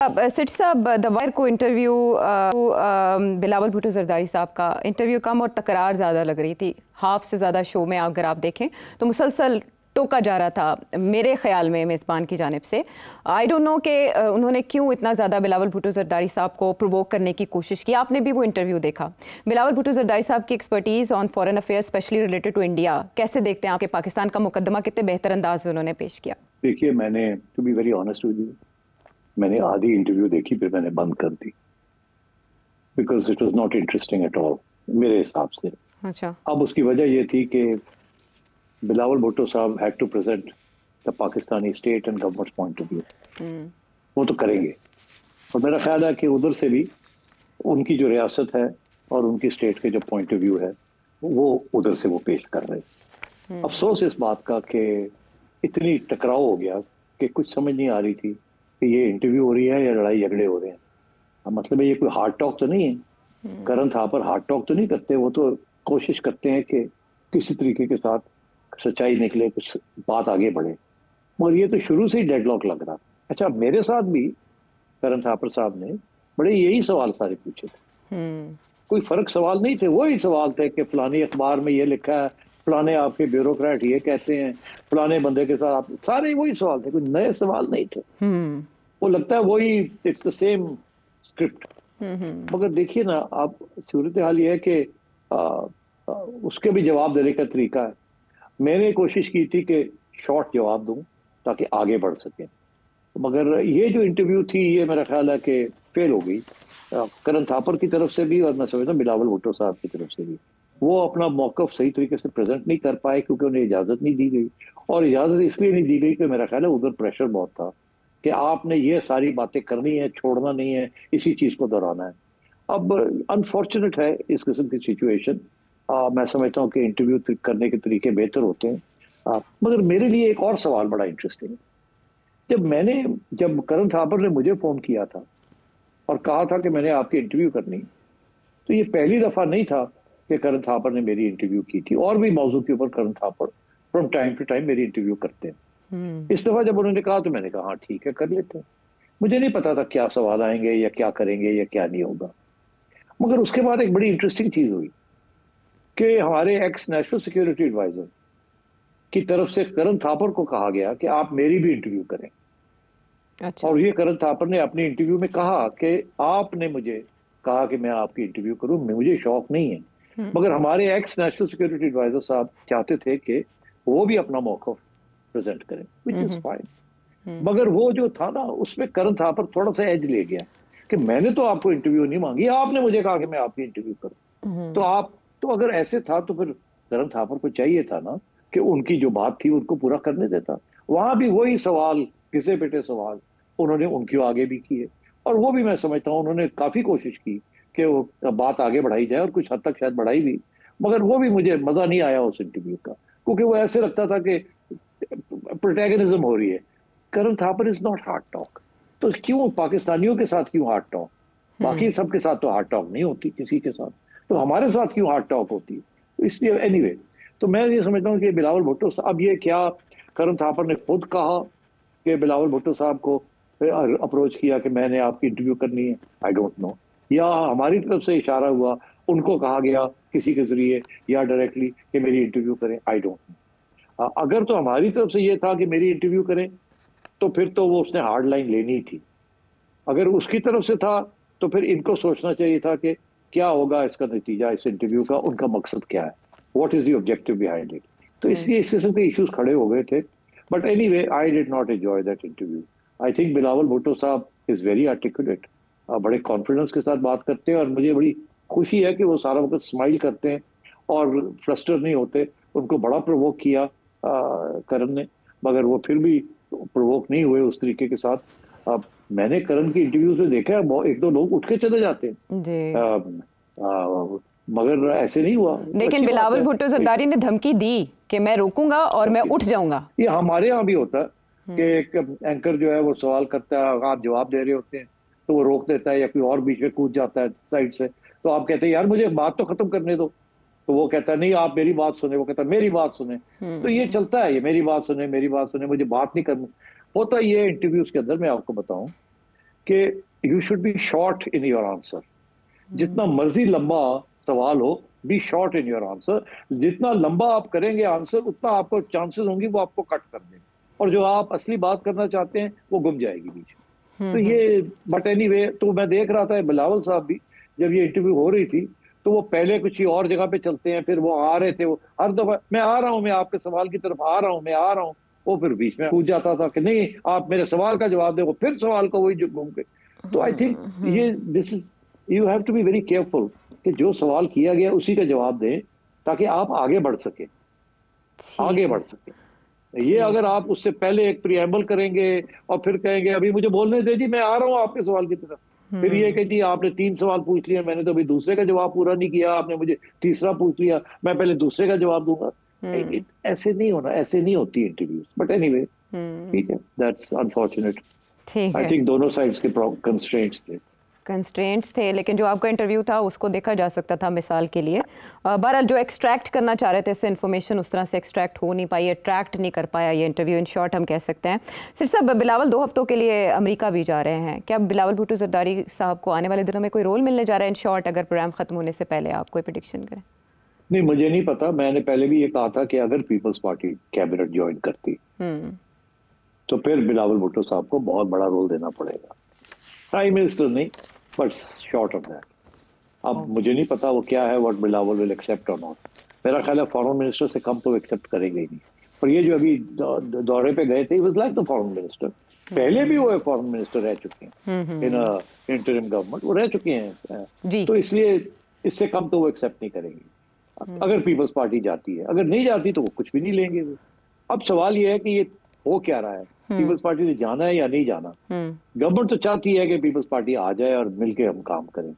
Seat साहब, the wire को interview Bilawal Bhutto Zardari साहब का इंटरव्यू कम और तकरार ज़्यादा लग रही थी। हाफ से ज़्यादा शो में अगर आप देखें तो मुसलसल टोका जा रहा था मेरे ख्याल में मेज़बान की जानिब से। आई डोंट नो कि उन्होंने क्यों इतना ज़्यादा बिलावल भुट्टो जरदारी साहब को प्रोवोक करने की कोशिश की। आपने भी वो इंटरव्यू देखा। बिलावल भुट्टो जरदारी साहब की expertise on foreign affairs specially related to India कैसे देखते हैं आपके? पाकिस्तान का मुकदमा कितने बेहतर अंदाज में उन्होंने पेश किया। देखिए, मैंने to be very honest with you, मैंने आधी इंटरव्यू देखी फिर मैंने बंद कर दी because it was not interesting at all मेरे हिसाब से। अच्छा। अब उसकी वजह ये थी कि बिलावल भुट्टो साहब had to present the Pakistani state and government point of view. वो तो करेंगे और मेरा ख्याल है कि उधर से भी उनकी जो रियासत है और उनकी स्टेट के जो पॉइंट ऑफ व्यू है वो उधर से वो पेश कर रहे। अफसोस इस बात का कि इतनी टकराव हो गया कि कुछ समझ नहीं आ रही थी कि ये इंटरव्यू हो रही है या लड़ाई झगड़े हो रहे हैं। मतलब ये कोई हार्ड टॉक तो नहीं है। करण थापर हार्ड टॉक तो नहीं करते, वो तो कोशिश करते हैं कि किसी तरीके के साथ सच्चाई निकले, कुछ बात आगे बढ़े। मगर ये तो शुरू से ही डेडलॉक लग रहा। अच्छा, मेरे साथ भी करण थापर साहब ने बड़े यही सवाल सारे पूछे थे। कोई फर्क सवाल नहीं थे, वही सवाल थे कि फलानी अखबार में ये लिखा है, फलाने आपके ब्यूरोक्रेट ये कहते हैं, फलाने बंदे के साथ सारे वही सवाल थे, कोई नए सवाल नहीं थे। वो लगता है वही इट्स द सेम स्क्रिप्ट। मगर देखिए ना, आप सूरत हाल ये है कि उसके भी जवाब देने का तरीका है। मैंने कोशिश की थी कि शॉर्ट जवाब दूं ताकि आगे बढ़ सके, मगर ये जो इंटरव्यू थी ये मेरा ख्याल है कि फेल हो गई करण थापर की तरफ से भी और मैं समझता हूँ बिलावल भुट्टो साहब की तरफ से भी। वो अपना मौकफ सही तरीके से प्रेजेंट नहीं कर पाए क्योंकि उन्हें इजाजत नहीं दी गई। और इजाजत इसलिए नहीं दी गई कि मेरा ख्याल है उधर प्रेशर बहुत था कि आपने ये सारी बातें करनी है, छोड़ना नहीं है, इसी चीज को दोहराना है। अब अनफॉर्चुनेट है इस किस्म की सिचुएशन। मैं समझता हूँ कि इंटरव्यू करने के तरीके बेहतर होते हैं। मगर मेरे लिए एक और सवाल बड़ा इंटरेस्टिंग है। जब करण थापर ने मुझे फोन किया था और कहा था कि मैंने आपकी इंटरव्यू करनी, तो ये पहली दफा नहीं था कि करण थापर ने मेरी इंटरव्यू की थी। और भी मौजू के ऊपर Karan Thapar from time to time मेरी इंटरव्यू करते हैं। इस दफा जब उन्होंने कहा तो मैंने कहा हाँ ठीक है, कर लेते हैं। मुझे नहीं पता था क्या सवाल आएंगे या क्या करेंगे या क्या नहीं होगा। मगर उसके बाद एक बड़ी इंटरेस्टिंग चीज हुई कि हमारे एक्स नेशनल सिक्योरिटी एडवाइजर की तरफ से करण थापर को कहा गया कि आप मेरी भी इंटरव्यू करें। अच्छा। और ये करण थापर ने अपनी इंटरव्यू में कहा कि आपने मुझे कहा कि मैं आपकी इंटरव्यू करूं, मुझे शौक नहीं है। मगर हमारे एक्स नेशनल सिक्योरिटी एडवाइजर साहब चाहते थे कि वो भी अपना मौकफ प्रेजेंट करें, व्हिच इज फाइन। मगर वो जो था ना, उसमें करण थापर थोड़ा सा एज ले गया कि मैंने तो आपको इंटरव्यू नहीं मांगी, आपने मुझे कहा कि मैं आपकी इंटरव्यू करूं। तो अगर ऐसे था तो फिर करण थापर को चाहिए था ना कि उनकी जो बात थी उनको पूरा करने देता। वहां भी वही सवाल, घिसे पिटे सवाल उन्होंने उनकी आगे भी किए और वो भी मैं समझता हूँ उन्होंने काफी कोशिश की कि वो बात आगे बढ़ाई जाए और कुछ हद तक शायद बढ़ाई भी। मगर वो भी मुझे मजा नहीं आया उस इंटरव्यू का, क्योंकि वो ऐसे लगता था कि प्रोटैगनिज्म हो रही है। Karan Thapar is not hard talk, तो क्यों पाकिस्तानियों के साथ क्यों हार्ड टॉक? बाकी सबके साथ तो हार्ड टॉक नहीं होती किसी के साथ, तो हमारे साथ क्यों हार्ड टॉक होती है? तो इसलिए एनीवे, तो मैं ये समझता हूँ कि बिलावल भुट्टो साहब, ये क्या करण थापर ने खुद कहा कि बिलावल भुट्टो साहब को अप्रोच किया कि मैंने आपकी इंटरव्यू करनी है, आई डोंट नो, या हमारी तरफ से इशारा हुआ, उनको कहा गया किसी के जरिए या डायरेक्टली कि मेरी इंटरव्यू करें, आई डोंट नो। अगर तो हमारी तरफ से ये था कि मेरी इंटरव्यू करें तो फिर तो वो उसने हार्ड लाइन लेनी थी। अगर उसकी तरफ से था तो फिर इनको सोचना चाहिए था कि क्या होगा इसका नतीजा, इस इंटरव्यू का, उनका मकसद क्या है, what is the objective behind it. तो इसलिए इस किस्म के इश्यूज खड़े हो गए थे। But anyway, I did not enjoy that interview. I think Bilawal Bhutto साहब इज वेरी आर्टिकुलेट, बड़े कॉन्फिडेंस के साथ बात करते हैं और मुझे बड़ी खुशी है कि वो सारा वक्त स्माइल करते हैं और फ्रस्ट्रेट नहीं होते। उनको बड़ा प्रोवोक किया करण ने, मगर वो फिर भी प्रोवोक नहीं हुए उस तरीके के साथ। अब मैंने करण की इंटरव्यू से देखा एक दो लोग उठ के चले जाते हैं, मगर ऐसे नहीं हुआ। लेकिन बिलावल भुट्टो जरदारी ने धमकी दी कि मैं रोकूंगा और मैं उठ जाऊंगा। ये हमारे यहाँ भी होता है कि एक एंकर जो है वो सवाल करता है, आप जवाब दे रहे होते हैं तो वो रोक देता है या कोई और बीच में कूद जाता है साइड से, तो आप कहते हैं यार मुझे बात तो खत्म करने दो, तो वो कहता है नहीं आप मेरी बात सुने, वो कहता है मेरी बात सुने। तो ये चलता है, ये मेरी बात सुने, मेरी बात सुने, मुझे बात नहीं करनी होता। ये इंटरव्यूज के अंदर मैं आपको बताऊं कि you should be short in your answer. जितना मर्जी लंबा सवाल हो, be short in your answer. जितना लंबा आप करेंगे आंसर, उतना आपको चांसेस होंगे वो आपको कट कर दें, और जो आप असली बात करना चाहते हैं वो गुम जाएगी बीच में। तो ये बट एनीवे, तो मैं देख रहा था बिलावल साहब भी जब ये इंटरव्यू हो रही थी, तो वो पहले कुछ ही और जगह पे चलते हैं, फिर वो आ रहे थे, वो हर दफा मैं आ रहा हूँ, मैं आपके सवाल की तरफ आ रहा हूँ, मैं आ रहा हूँ, वो फिर बीच में पूछ जाता था कि नहीं आप मेरे सवाल का जवाब दो, फिर सवाल को वही घूम के। तो आई थिंक ये this is, you have to be very careful कि जो सवाल किया गया उसी का जवाब दें, ताकि आप आगे बढ़ सके, आगे बढ़ सके। ये अगर आप उससे पहले एक प्रिएम्बल करेंगे और फिर कहेंगे अभी मुझे बोलने दे जी, मैं आ रहा हूँ आपके सवाल की तरफ, फिर ये कि जी आपने 3 सवाल पूछ लिए, मैंने तो अभी दूसरे का जवाब पूरा नहीं किया, आपने मुझे तीसरा पूछ लिया, मैं पहले दूसरे का जवाब दूंगा। ऐसे नहीं होना, ऐसे नहीं होती इंटरव्यूज। बट एनीवे, ठीक है, दैट्स अनफॉर्चुनेट। आई थिंक दोनों साइड्स के कंस्ट्रेंट्स थे, लेकिन जो आपका इंटरव्यू था उसको देखा जा सकता था मिसाल के लिए। बहरहाल जो एक्सट्रैक्ट करना चाह रहे थे इससे इन्फॉर्मेशन उस तरह से एक्सट्रैक्ट हो नहीं पाई, अट्रैक्ट नहीं कर पाया ये इंटरव्यू, इन शॉर्ट हम कह सकते हैं। सिर साहब, बिलावल 2 हफ्तों के लिए अमेरिका भी जा रहे हैं, क्या बिलावल भुट्टो जरदारी साहब को आने वाले दिनों में कोई रोल मिलने जा रहा है इन शॉर्ट, अगर प्रोग्राम खत्म होने से पहले आप कोई प्रेडिक्शन करें? नहीं, मुझे नहीं पता। मैंने पहले भी ये कहा था कि अगर पीपल्स पार्टी कैबिनेट ज्वाइन करती तो फिर बिलावल भुट्टो साहब को बहुत बड़ा रोल देना पड़ेगा, प्राइम मिनिस्टर नहीं, बट शॉर्ट ऑफ दैट। अब मुझे नहीं पता वो क्या है, व्हाट बिलावल विल एक्सेप्ट और नॉट। मेरा ख्याल है फॉरेन मिनिस्टर से कम तो एक्सेप्ट करेंगे ही नहीं। और ये जो अभी दौरे पे गए थे, was like the foreign minister. पहले भी वो फॉरेन मिनिस्टर रह चुके हैं इन इंटरिम गवर्नमेंट, वो रह चुके हैं, तो इसलिए इससे कम तो वो एक्सेप्ट नहीं करेंगे अगर पीपल्स पार्टी जाती है। अगर नहीं जाती तो वो कुछ भी नहीं लेंगे वो। अब सवाल ये है कि ये हो क्या रहा है, पीपल्स पार्टी ने जाना है या नहीं जाना। गवर्नमेंट तो चाहती है कि पीपल्स पार्टी आ जाए और मिलके हम काम करें,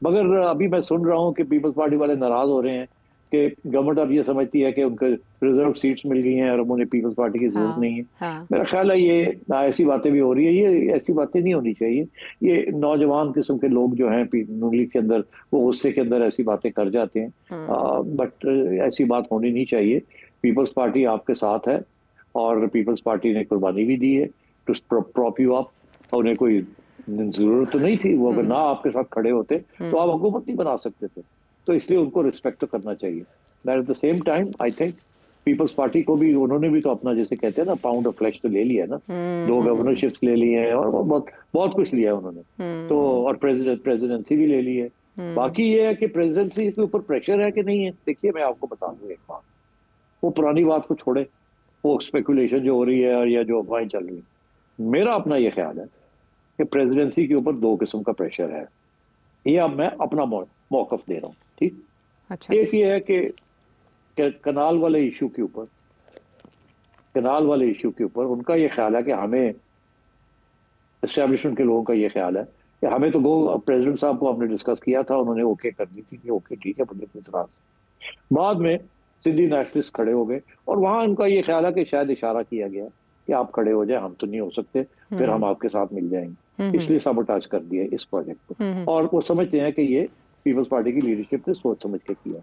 मगर अभी मैं सुन रहा हूं कि पीपल्स पार्टी वाले नाराज हो रहे हैं कि गवर्नमेंट अब ये समझती है कि उनको रिजर्व सीट्स मिल गई हैं और उन्हें पीपल्स पार्टी की जरूरत नहीं है। मेरा ख्याल है ये ऐसी बातें भी हो रही है, ये ऐसी बातें नहीं होनी चाहिए। ये नौजवान किस्म के लोग जो हैं नूली के अंदर, वो गुस्से के अंदर ऐसी बातें कर जाते हैं, बट ऐसी बात होनी नहीं चाहिए। पीपल्स पार्टी आपके साथ है और पीपल्स पार्टी ने कुर्बानी भी दी है टू प्रॉप यू अप। उन्हें कोई जरूरत तो नहीं थी, वो अगर ना आपके साथ खड़े होते तो आप हुकूमत नहीं बना सकते थे, तो इसलिए उनको रिस्पेक्ट तो करना चाहिए। But at the same time I think Peoples Party को भी, उन्होंने भी तो अपना, जैसे कहते हैं ना, पाउंड ऑफ फ्लैश तो ले लिया है ना, 2 गवर्नरशिप्स ले ली है और बहुत कुछ लिया है उन्होंने तो, और प्रेसिडेंसी भी ले ली है। बाकी ये है कि प्रेसिडेंसी के ऊपर प्रेशर है कि नहीं है। देखिए मैं आपको बता दूं एक बात, वो पुरानी बात को छोड़े, वो स्पेकुलेशन जो हो रही है या जो अफवाहें चल रही है, मेरा अपना ये ख्याल है कि प्रेसिडेंसी के ऊपर 2 किस्म का प्रेशर है। ये अब मैं अपना मौकफ दे रहा हूँ, ठीक। अच्छा। एक ये है कि कनाल वाले इशू के ऊपर उनका ये ख्याल है कि हमें, एस्टेब्लिशमेंट के लोगों का ये ख्याल है कि हमें तो प्रेसिडेंट साहब को हमने डिस्कस किया था, उन्होंने ओके कर दी थी कि ओके ठीक है, बड़े इतराज। बाद में सिंधी नेशनलिस्ट खड़े हो गए और वहां उनका ये ख्याल है कि शायद इशारा किया गया कि आप खड़े हो जाए, हम तो नहीं हो सकते, फिर हम आपके साथ मिल जाएंगे, इसलिए सबोटाज कर दिया इस प्रोजेक्ट को। और वो समझते हैं कि ये पीपल्स पार्टी की लीडरशिप ने सोच समझ के किया।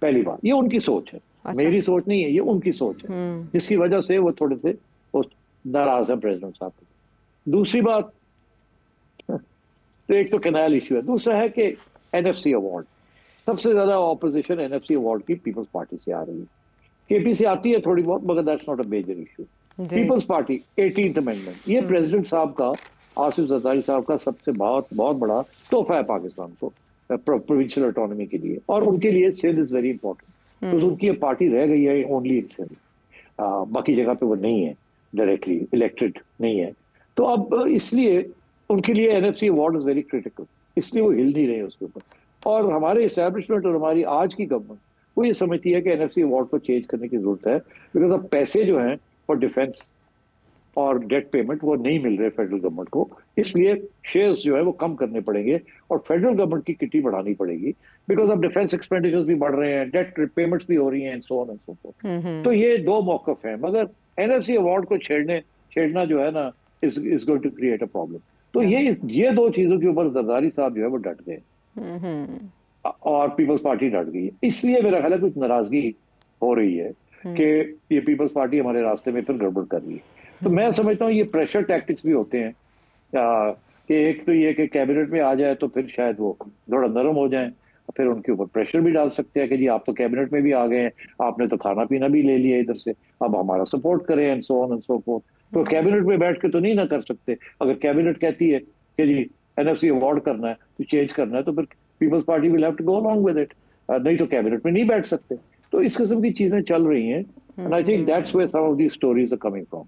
पहली बात, ये उनकी सोच है। अच्छा। मेरी सोच नहीं है, ये उनकी सोच है, जिसकी वजह से वो थोड़े से नाराज है प्रेसिडेंट साहब। दूसरी बात, तो एक तो कैनाल इशू है, दूसरा है कि एनएफसी अवार्ड, सबसे ज्यादा ऑपोजिशन एनएफसी अवार्ड की पीपल्स पार्टी से आ रही है। केपी से आती है थोड़ी बहुत, मगर that's not a major issue. Peoples Party 18th amendment, ये प्रेसिडेंट साहब का, आसिफ जरदारी साहब का सबसे बहुत बड़ा तोहफा है पाकिस्तान को, प्रोविंशियल ऑटोनॉमी के लिए। और उनके लिए सिंध इज वेरी इंपॉर्टेंट, तो उनकी पार्टी रह गई है ओनली इन सिंध, बाकी जगह पे वो नहीं है, डायरेक्टली इलेक्टेड नहीं है। तो अब इसलिए उनके लिए NFC award is very critical, इसलिए वो हिल नहीं रहे उसके ऊपर। और हमारे एस्टैब्लिशमेंट और हमारी आज की गवर्नमेंट वो ये समझती है कि एनएफसी अवार्ड को चेंज करने की जरूरत है, बिकॉज अब पैसे जो हैं फॉर डिफेंस और डेट पेमेंट वो नहीं मिल रहे फेडरल गवर्नमेंट को, इसलिए शेयर्स जो है वो कम करने पड़ेंगे और फेडरल गवर्नमेंट की किटी बढ़ानी पड़ेगी, बिकॉज अब डिफेंस एक्सपेंडिचर्स भी बढ़ रहे हैं, डेट पेमेंट्स भी हो रही हैं, and so on and so fourth. तो ये 2 मौकफ हैं, मगर एनएफसी अवार्ड को छेड़ना जो है ना is going to create a problem. तो ये 2 चीजों के ऊपर जरदारी साहब जो है वो डट गए और पीपल्स पार्टी डट गई। इसलिए मेरा ख्याल है कुछ नाराजगी हो रही है कि ये पीपल्स पार्टी हमारे रास्ते में फिर गड़बड़ कर रही है। तो मैं समझता हूँ ये प्रेशर टैक्टिक्स भी होते हैं कि एक तो ये कि कैबिनेट में आ जाए तो फिर शायद वो थोड़ा नरम हो जाए, फिर उनके ऊपर प्रेशर भी डाल सकते हैं कि जी आप तो कैबिनेट में भी आ गए हैं, आपने तो खाना पीना भी ले लिया इधर से, अब हमारा सपोर्ट करें and so on and so fourth. तो कैबिनेट में बैठ के तो नहीं ना कर सकते। अगर कैबिनेट कहती है कि जी एनएफसी अवार्ड करना है, तो चेंज करना है, तो फिर Peoples Party will have to go along with it, नहीं तो कैबिनेट में नहीं बैठ सकते। तो इस किस्म की चीजें चल रही हैं, and I think that's where some of the stories are coming from.